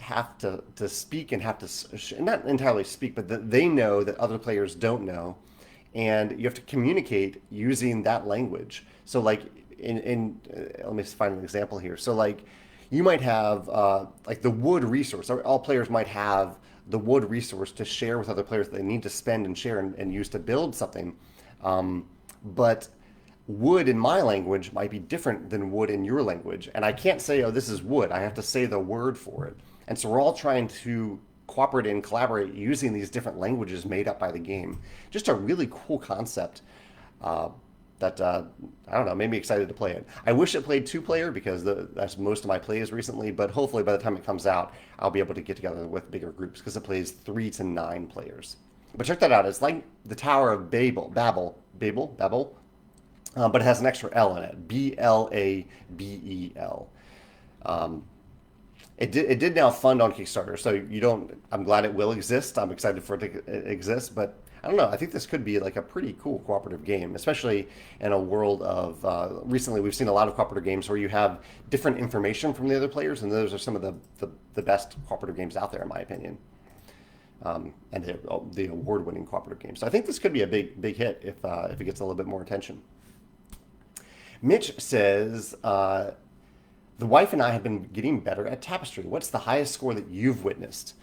have to speak and have to not entirely speak, but that they know that other players don't know, and you have to communicate using that language. So, like let me find an example here. So, like you might have like the wood resource. All players might have the wood resource to share with other players that they need to spend and share and use to build something, but wood in my language might be different than wood in your language. And I can't say, oh, this is wood. I have to say the word for it. And so we're all trying to cooperate and collaborate using these different languages made up by the game. Just a really cool concept that, I don't know, made me excited to play it. I wish it played two-player because that's most of my plays recently, but hopefully by the time it comes out, I'll be able to get together with bigger groups because it plays 3 to 9 players. But check that out. It's like the Tower of Babel, but it has an extra L in it. Blabel. It did now fund on Kickstarter, so you don't. I'm glad it will exist. I'm excited for it to exist, but I don't know. I think this could be like a pretty cool cooperative game, especially in a world of. Recently, we've seen a lot of cooperative games where you have different information from the other players, and those are some of the best cooperative games out there, in my opinion. And the award-winning cooperative games. So I think this could be a big hit if it gets a little bit more attention. Mitch says, the wife and I have been getting better at Tapestry. What's the highest score that you've witnessed?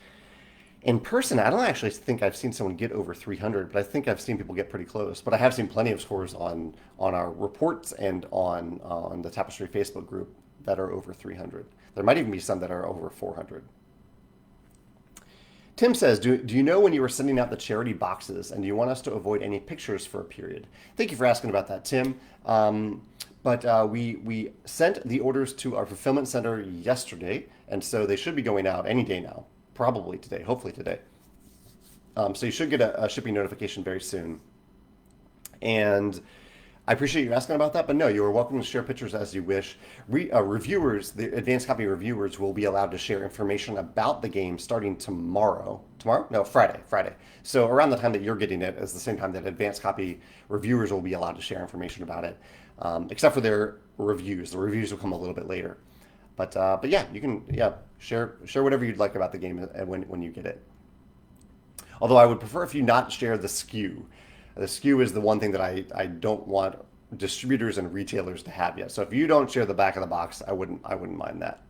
In person, I don't actually think I've seen someone get over 300, but I think I've seen people get pretty close. But I have seen plenty of scores on our reports and on the Tapestry Facebook group that are over 300. There might even be some that are over 400. Tim says, do you know when you were sending out the charity boxes, and do you want us to avoid any pictures for a period? Thank you for asking about that, Tim. But we sent the orders to our fulfillment center yesterday, and so they should be going out any day now, probably today, hopefully today. So you should get a shipping notification very soon. And I appreciate you asking about that, but no, you are welcome to share pictures as you wish. Reviewers, the advanced copy reviewers, will be allowed to share information about the game starting tomorrow. Tomorrow? No, Friday. So around the time that you're getting it is the same time that advanced copy reviewers will be allowed to share information about it, except for their reviews. The reviews will come a little bit later. But yeah, you can share whatever you'd like about the game when you get it. Although I would prefer if you not share the SKU. The SKU is the one thing that I don't want distributors and retailers to have yet. So if you don't share the back of the box, I wouldn't mind that.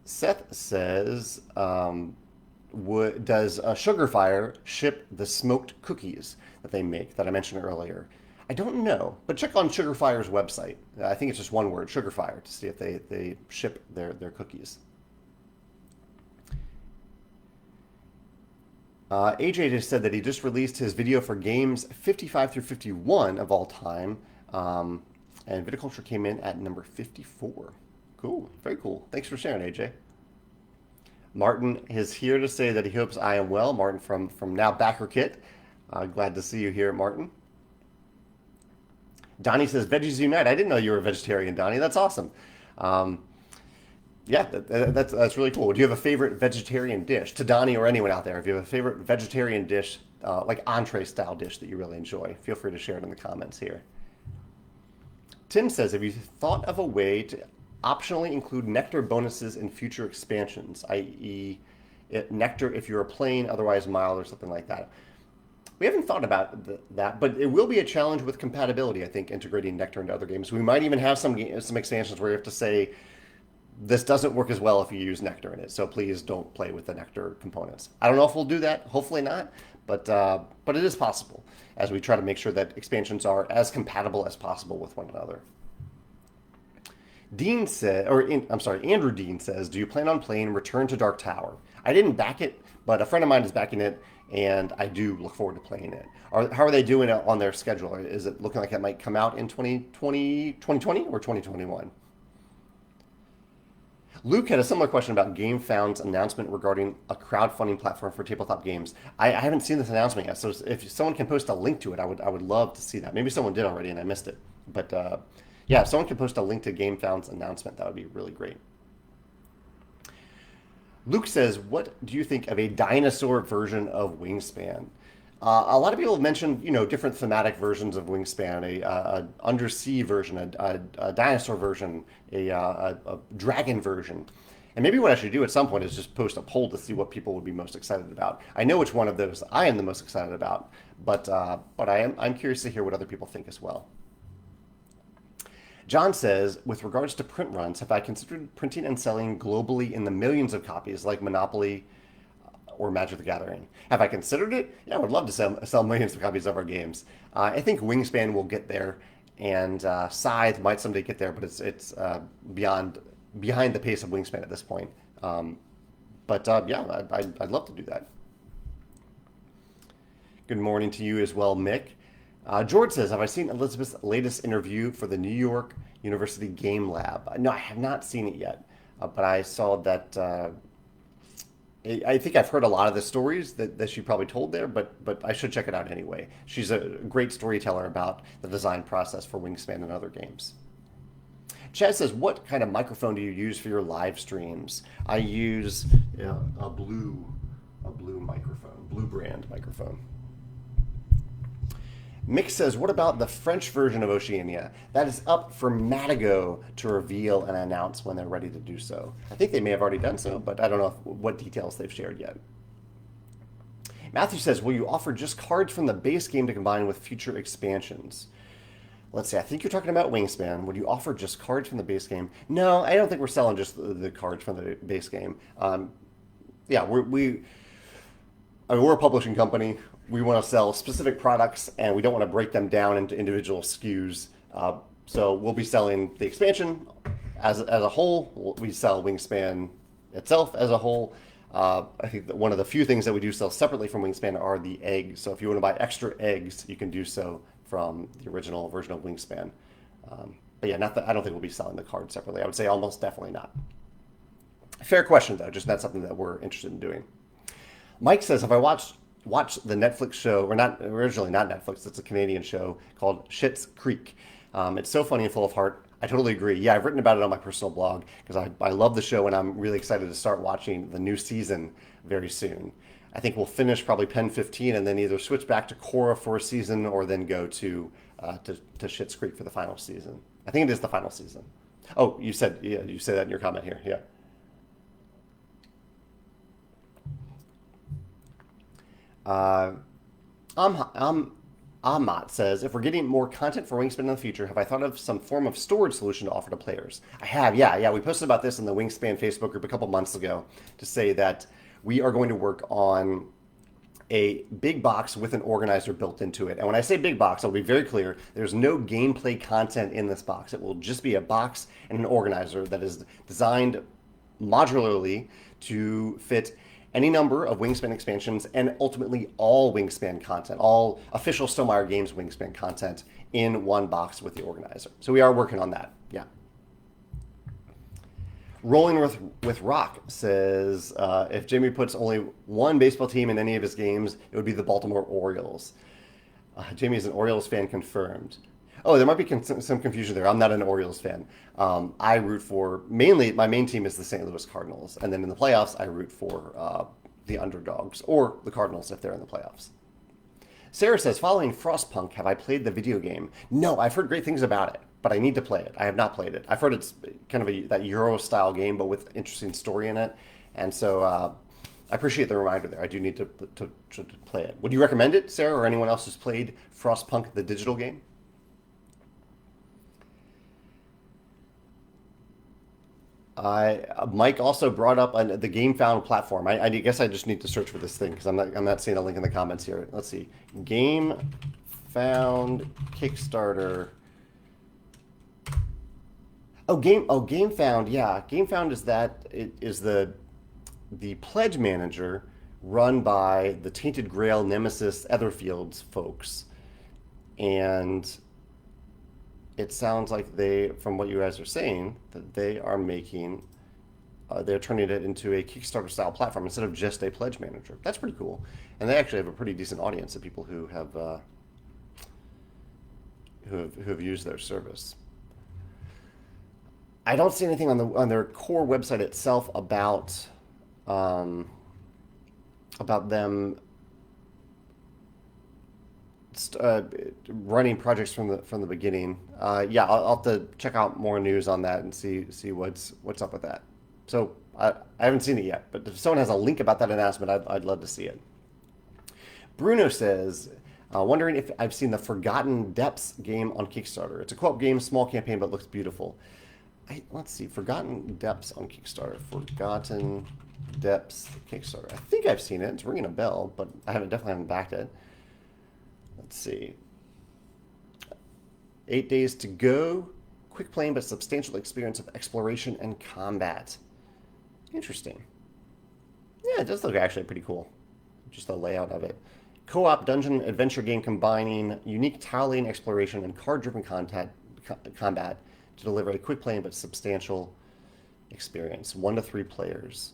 Seth says, does Sugarfire ship the smoked cookies that they make that I mentioned earlier? I don't know, but check on Sugarfire's website. I think it's just one word, Sugarfire, to see if they ship their cookies. AJ just said that he just released his video for games 55 through 51 of all time, and Viticulture came in at number 54. Cool, very cool. Thanks for sharing, AJ. Martin is here to say that he hopes I am well. Martin from Now Backer Kit. Glad to see you here, Martin. Donnie says, Veggies Unite. I didn't know you were a vegetarian, Donnie. That's awesome. Um, yeah, that's really cool. Do you have a favorite vegetarian dish? To Donnie or anyone out there, if you have a favorite vegetarian dish, like entree style dish that you really enjoy, feel free to share it in the comments here. Tim says, have you thought of a way to optionally include nectar bonuses in future expansions, i.e., nectar if you're plain, otherwise mild, or something like that? We haven't thought about that, but it will be a challenge with compatibility, I think, integrating nectar into other games. We might even have some expansions where you have to say, this doesn't work as well if you use nectar in it, so please don't play with the nectar components. I don't know if we'll do that. Hopefully not, but it is possible as we try to make sure that expansions are as compatible as possible with one another. Dean said, I'm sorry, Andrew Dean says, do you plan on playing Return to Dark Tower? I didn't back it, but a friend of mine is backing it, and I do look forward to playing it. How are they doing it on their schedule? Is it looking like it might come out in 2020 or 2021? Luke had a similar question about GameFound's announcement regarding a crowdfunding platform for tabletop games. I haven't seen this announcement yet, so if someone can post a link to it, I would love to see that. Maybe someone did already and I missed it. But yeah, if someone can post a link to GameFound's announcement, that would be really great. Luke says, what do you think of a dinosaur version of Wingspan? A lot of people have mentioned, different thematic versions of Wingspan, a undersea version, a dinosaur version, a dragon version. And maybe what I should do at some point is just post a poll to see what people would be most excited about. I know which one of those I am the most excited about, but I'm curious to hear what other people think as well. John says, with regards to print runs, have I considered printing and selling globally in the millions of copies like Monopoly or Magic the Gathering? Have I considered it? Yeah, I would love to sell millions of copies of our games. I think Wingspan will get there, and Scythe might someday get there, but it's behind the pace of Wingspan at this point. Yeah, I'd love to do that. Good morning to you as well, Mick. George says, have I seen Elizabeth's latest interview for the New York University Game Lab? No, I have not seen it yet, but I saw that. I think I've heard a lot of the stories that she probably told there, but I should check it out anyway. She's a great storyteller about the design process for Wingspan and other games. Chad says, what kind of microphone do you use for your live streams? I use a blue microphone, blue brand microphone. Mick says, what about the French version of Oceania? That is up for Madigo to reveal and announce when they're ready to do so. I think they may have already done so, but I don't know what details they've shared yet. Matthew says, will you offer just cards from the base game to combine with future expansions? Let's see, I think you're talking about Wingspan. Would you offer just cards from the base game? No, I don't think we're selling just the cards from the base game. Yeah, we're a publishing company. We want to sell specific products, and we don't want to break them down into individual SKUs. So we'll be selling the expansion as a whole. We sell Wingspan itself as a whole. I think that one of the few things that we do sell separately from Wingspan are the eggs. So if you want to buy extra eggs, you can do so from the original version of Wingspan. But yeah, I don't think we'll be selling the cards separately. I would say almost definitely not. Fair question, though. Just not something that we're interested in doing. Mike says, have I watched the Netflix show, or not originally not Netflix, it's a Canadian show called Schitt's Creek. It's so funny and full of heart. I totally agree. Yeah, I've written about it on my personal blog because I love the show and I'm really excited to start watching the new season very soon. I think we'll finish probably Pen 15 and then either switch back to Korra for a season or then go to Schitt's Creek for the final season. I think it is the final season. Oh, you said that in your comment here. Yeah. Amat says, if we're getting more content for Wingspan in the future, have I thought of some form of storage solution to offer to players? I have, yeah. We posted about this in the Wingspan Facebook group a couple months ago to say that we are going to work on a big box with an organizer built into it. And when I say big box, I'll be very clear. There's no gameplay content in this box. It will just be a box and an organizer that is designed modularly to fit any number of Wingspan expansions and ultimately all Wingspan content, all official Stonemaier Games Wingspan content in one box with the organizer. So we are working on that, yeah. Rolling with Rock says if Jamie puts only one baseball team in any of his games, it would be the Baltimore Orioles. Jamie is an Orioles fan confirmed. Oh, there might be some confusion there. I'm not an Orioles fan. I root for mainly my main team is the St. Louis Cardinals, and then in the playoffs I root for the underdogs or the Cardinals if they're in the playoffs. Sarah says, following Frostpunk, have I played the video game? No, I've heard great things about it, but I need to play it. I have not played it. I've heard it's kind of that Euro style game, but with interesting story in it, and so I appreciate the reminder there. I do need to play it. Would you recommend it, Sarah, or anyone else who's played Frostpunk, the digital game? Mike also brought up the Game Found platform. I guess I just need to search for this thing because I'm not seeing a link in the comments here. Let's see, Game Found Kickstarter. Game Found. Yeah, Game Found is the pledge manager run by the Tainted Grail Nemesis Etherfields folks, and it sounds like from what you guys are saying, that they are making, they're turning it into a Kickstarter style platform instead of just a pledge manager. That's pretty cool, and they actually have a pretty decent audience of people who have used their service. I don't see anything on their core website itself about them running projects from the beginning. Yeah, I'll have to check out more news on that and see what's up with that. So I haven't seen it yet, but if someone has a link about that announcement, I'd love to see it. Bruno says, wondering if I've seen the Forgotten Depths game on Kickstarter. It's a co-op game, small campaign, but looks beautiful. Let's see, Forgotten Depths on Kickstarter. Forgotten Depths Kickstarter. I think I've seen it. It's ringing a bell, but I definitely haven't backed it. Let's see. 8 days to go. Quick playing but substantial experience of exploration and combat. Interesting. Yeah, it does look actually pretty cool. Just the layout of it. Co-op dungeon adventure game combining unique tile-laying exploration and card-driven combat to deliver a quick playing but substantial experience. 1 to 3 players.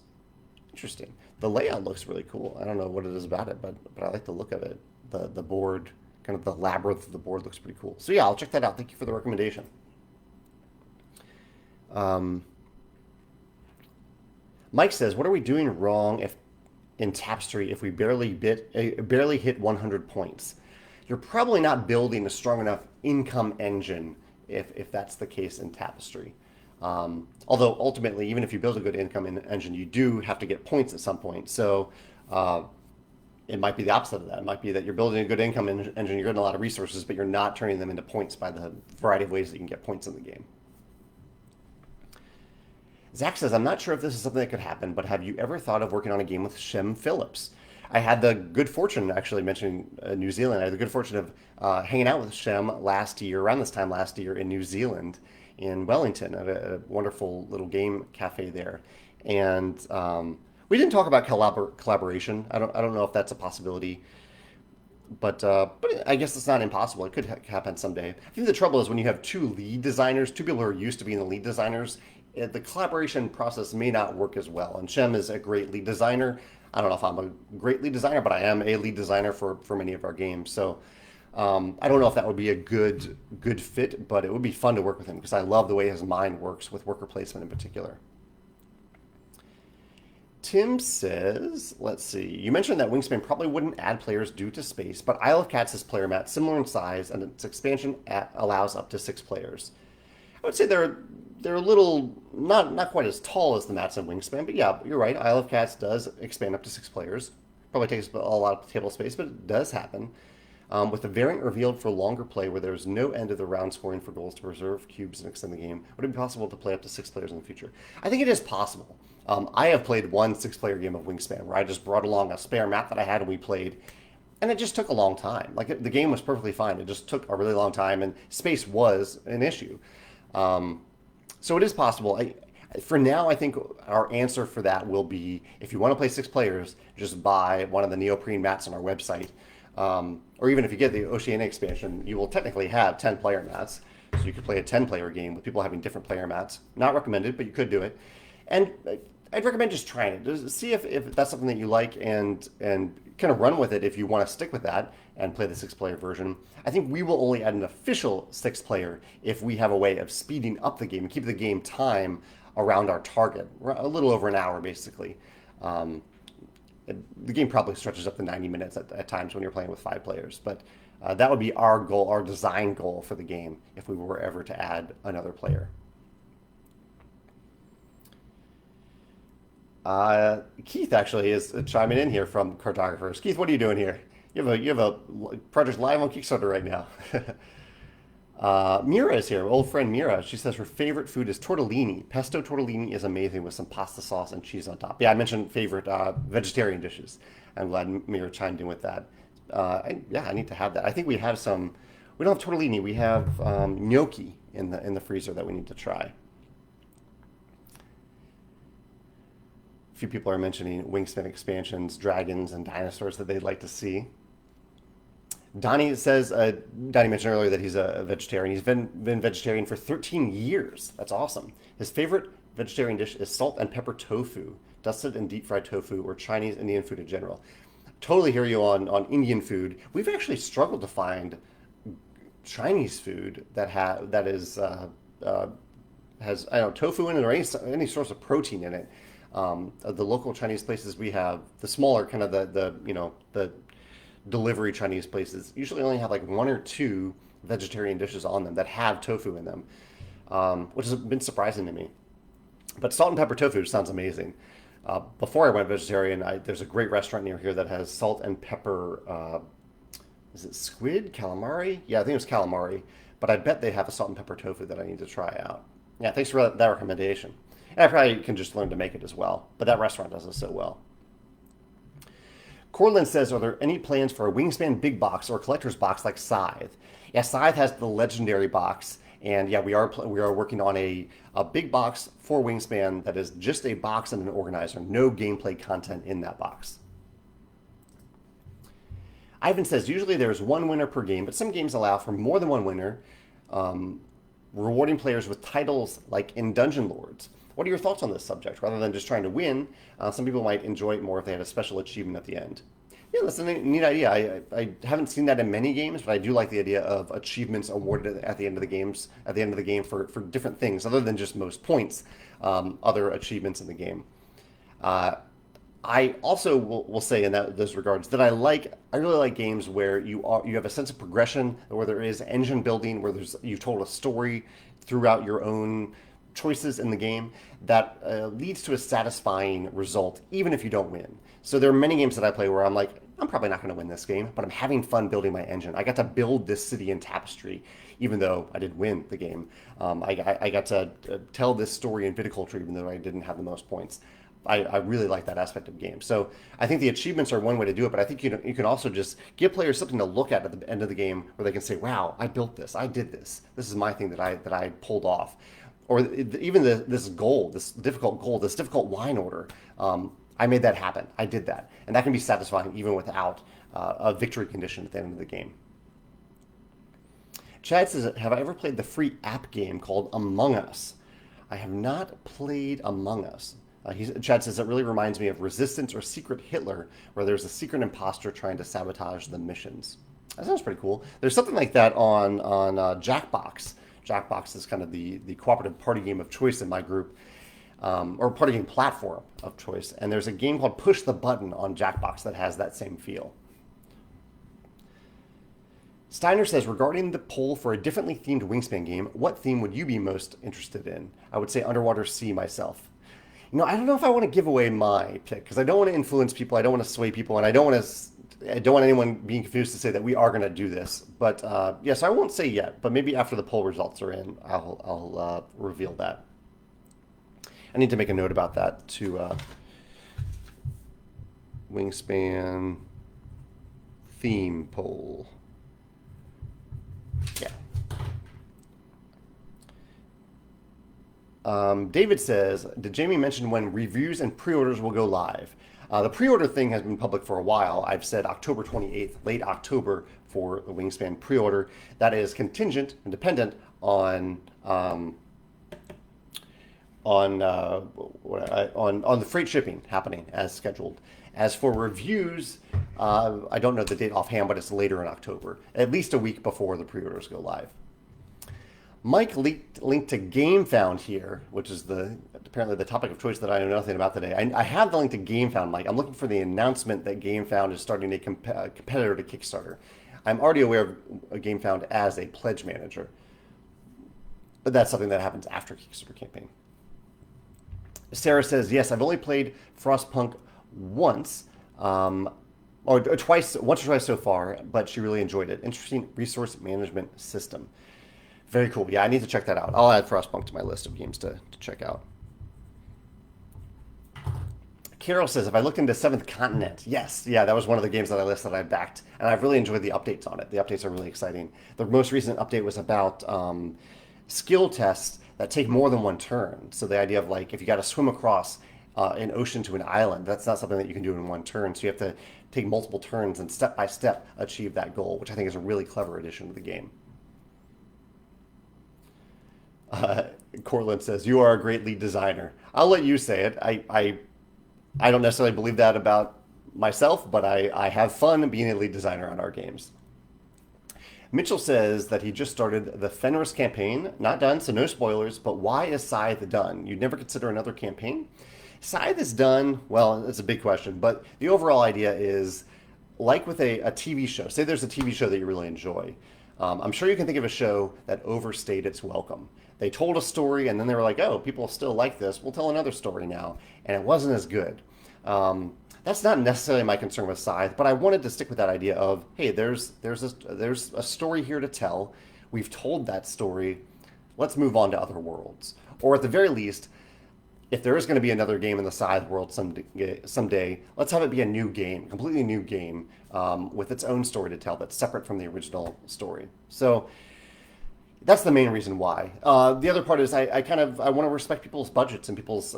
Interesting. The layout looks really cool. I don't know what it is about it, but I like the look of it. The board, kind of the labyrinth of the board looks pretty cool. So yeah, I'll check that out. Thank you for the recommendation. Mike says, what are we doing wrong in Tapestry if we barely hit 100 points? You're probably not building a strong enough income engine if that's the case in Tapestry. Although ultimately, even if you build a good income engine, you do have to get points at some point. So it might be the opposite of that. It might be that you're building a good income engine, you're getting a lot of resources, but you're not turning them into points by the variety of ways that you can get points in the game. Zach says, I'm not sure if this is something that could happen, but have you ever thought of working on a game with Shem Phillips? I had the good fortune, actually mentioning New Zealand, I had the good fortune of hanging out with Shem around this time last year in New Zealand, in Wellington, at a wonderful little game cafe there. And we didn't talk about collaboration. I don't know if that's a possibility, but I guess it's not impossible. It could happen someday. I think the trouble is when you have two lead designers, two people who are used to being the lead designers, the collaboration process may not work as well. And Shem is a great lead designer. I don't know if I'm a great lead designer, but I am a lead designer for many of our games. So I don't know if that would be a good fit, but it would be fun to work with him because I love the way his mind works with worker placement in particular. Tim says, let's see, you mentioned that Wingspan probably wouldn't add players due to space, but Isle of Cats' player mat similar in size, and its expansion allows up to 6 players. I would say they're a little, not quite as tall as the mats in Wingspan, but yeah, you're right, Isle of Cats does expand up to 6 players. Probably takes a lot of table space, but it does happen. With the variant revealed for longer play where there's no end of the round scoring for goals to preserve cubes and extend the game, would it be possible to play up to 6 players in the future? I think it is possible. I have played one 6-player game of Wingspan where I just brought along a spare map that I had and we played, and it just took a long time. Like, the game was perfectly fine. It just took a really long time, and space was an issue. So it is possible. For now, I think our answer for that will be, if you want to play 6 players, just buy one of the neoprene mats on our website. Or even if you get the Oceania expansion, you will technically have 10-player mats. So you could play a 10-player game with people having different player mats. Not recommended, but you could do it. And I'd recommend just trying it. Just see if that's something that you like and kind of run with it if you want to stick with that and play the 6-player version. I think we will only add an official 6-player if we have a way of speeding up the game and keep the game time around our target, a little over an hour basically. Um, the game probably stretches up to 90 minutes at times when you're playing with 5 players, but that would be our goal, our design goal for the game if we were ever to add another player. Keith actually is chiming in here from Cartographers. Keith, what are you doing here? You have a project live on Kickstarter right now. Mira is here, old friend Mira. She says her favorite food is tortellini. Pesto tortellini is amazing with some pasta sauce and cheese on top. Yeah, I mentioned favorite vegetarian dishes. I'm glad Mira chimed in with that. Yeah, I need to have that. I think we have some. We don't have tortellini. We have gnocchi in the freezer that we need to try. A few people are mentioning Wingspan expansions, dragons, and dinosaurs that they'd like to see. Donnie says, Donnie mentioned earlier that he's a vegetarian. He's been vegetarian for 13 years. That's awesome. His favorite vegetarian dish is salt and pepper tofu, dusted and deep fried tofu, or Chinese Indian food in general. Totally hear you on Indian food. We've actually struggled to find Chinese food that is has I don't know, tofu in it or any source of protein in it. The local Chinese places we have, the smaller kind of the delivery Chinese places usually only have like 1 or 2 vegetarian dishes on them that have tofu in them, which has been surprising to me. But salt and pepper tofu sounds amazing. Before I went vegetarian, there's a great restaurant near here that has salt and pepper. Is it squid? Calamari? Yeah, I think it was calamari. But I bet they have a salt and pepper tofu that I need to try out. Yeah, thanks for that recommendation. And I probably can just learn to make it as well. But that restaurant does it so well. Corlin says, are there any plans for a Wingspan big box or collector's box like Scythe? Yeah, Scythe has the legendary box. And yeah, we are working on a big box for Wingspan that is just a box and an organizer. No gameplay content in that box. Ivan says, usually there's 1 winner per game, but some games allow for more than 1 winner, rewarding players with titles like in Dungeon Lords. What are your thoughts on this subject? Rather than just trying to win, some people might enjoy it more if they had a special achievement at the end. Yeah, that's a neat idea. I haven't seen that in many games, but I do like the idea of achievements awarded at the end of the game for different things, other than just most points, other achievements in the game. I also will say in those regards that I really like games where you have a sense of progression, where there is engine building, where you've told a story throughout your own choices in the game that leads to a satisfying result, even if you don't win. So there are many games that I play where I'm like, I'm probably not going to win this game, but I'm having fun building my engine. I got to build this city in Tapestry, even though I didn't win the game. I got to tell this story in Viticulture, even though I didn't have the most points. I really like that aspect of games. So I think the achievements are one way to do it, but I think you can also just give players something to look at the end of the game where they can say, wow, I built this, I did this. This is my thing that I pulled off. Or even this goal, this difficult wine order. I made that happen. I did that. And that can be satisfying even without a victory condition at the end of the game. Chad says, have I ever played the free app game called Among Us? I have not played Among Us. Chad says, it really reminds me of Resistance or Secret Hitler, where there's a secret imposter trying to sabotage the missions. That sounds pretty cool. There's something like that on Jackbox. Jackbox is kind of the cooperative party game of choice in my group, or party game platform of choice. And there's a game called Push the Button on Jackbox that has that same feel. Steiner says, regarding the poll for a differently themed Wingspan game, what theme would you be most interested in? I would say Underwater Sea myself. I don't know if I want to give away my pick because I don't want to influence people. I don't want to sway people, and I don't want anyone being confused to say that we are going to do this. But yes, I won't say yet. But maybe after the poll results are in, I'll reveal that. I need to make a note about that to Wingspan theme poll. Yeah. David says, did Jamie mention when reviews and pre-orders will go live? The pre-order thing has been public for a while. I've said October 28th, late October for the Wingspan pre-order. That is contingent and dependent on on the freight shipping happening as scheduled. As for reviews, I don't know the date offhand, but it's later in October, at least a week before the pre-orders go live. Mike linked to GameFound here, which is apparently the topic of choice that I know nothing about today. I have the link to GameFound, Mike. I'm looking for the announcement that GameFound is starting a competitor to Kickstarter. I'm already aware of GameFound as a pledge manager, but that's something that happens after Kickstarter campaign. Sarah says, yes, I've only played Frostpunk once, or twice, once or twice so far, but she really enjoyed it. Interesting resource management system. Very cool. Yeah, I need to check that out. I'll add Frostpunk to my list of games to check out. Carol says, have I looked into Seventh Continent? Yes. Yeah, that was one of the games that I listed that I backed, and I've really enjoyed the updates on it. The updates are really exciting. The most recent update was about skill tests that take more than one turn. So the idea of like, if you got to swim across an ocean to an island, that's not something that you can do in one turn. So you have to take multiple turns and step by step achieve that goal, which I think is a really clever addition to the game. Cortland says, you are a great lead designer. I'll let you say it. I don't necessarily believe that about myself, but I have fun being a lead designer on our games. Mitchell says that he just started the Fenris campaign. Not done, so no spoilers, but why is Scythe done? You'd never consider another campaign? Scythe is done, well, it's a big question, but the overall idea is, like with a TV show, say there's a TV show that you really enjoy. I'm sure you can think of a show that overstayed its welcome. They told a story and then they were like, oh, people still like this. We'll tell another story now. And it wasn't as good. That's not necessarily my concern with Scythe, but I wanted to stick with that idea of, hey, there's a story here to tell. We've told that story. Let's move on to other worlds. Or at the very least, if there is going to be another game in the Scythe world someday, let's have it be a new game, completely new game, with its own story to tell that's separate from the original story. So that's the main reason why. The other part is I want to respect people's budgets and people's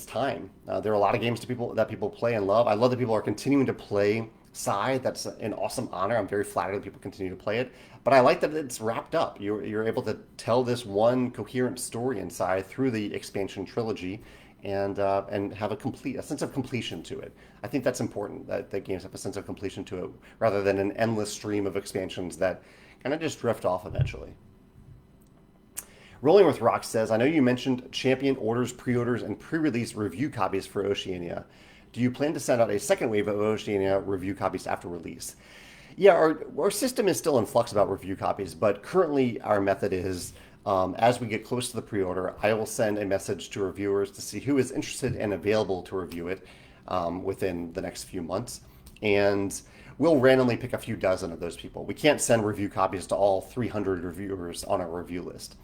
time. There are a lot of games that people play and love. I love that people are continuing to play Scythe. That's an awesome honor. I'm very flattered that people continue to play it. But I like that it's wrapped up. You're able to tell this one coherent story in Scythe through the expansion trilogy, and have a sense of completion to it. I think that's important that games have a sense of completion to it, rather than an endless stream of expansions that kind of just drift off eventually. Rolling with Rock says, I know you mentioned champion orders, pre-orders, and pre-release review copies for Oceania. Do you plan to send out a second wave of Oceania review copies after release? Yeah, our system is still in flux about review copies, but currently our method is, as we get close to the pre-order, I will send a message to reviewers to see who is interested and available to review it within the next few months. And we'll randomly pick a few dozen of those people. We can't send review copies to all 300 reviewers on our review list.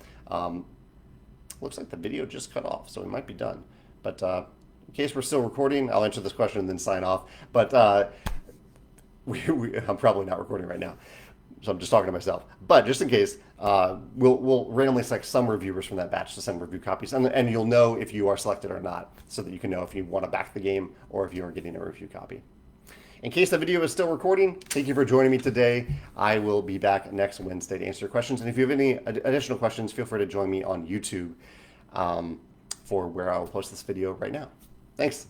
Looks like the video just cut off, so we might be done. But in case we're still recording, I'll answer this question and then sign off. But I'm probably not recording right now, so I'm just talking to myself. But just in case, we'll randomly select some reviewers from that batch to send review copies, and you'll know if you are selected or not, so that you can know if you want to back the game or if you are getting a review copy. In case the video is still recording, thank you for joining me today. I will be back next Wednesday to answer your questions. And if you have any additional questions, feel free to join me on YouTube for where I will post this video right now. Thanks.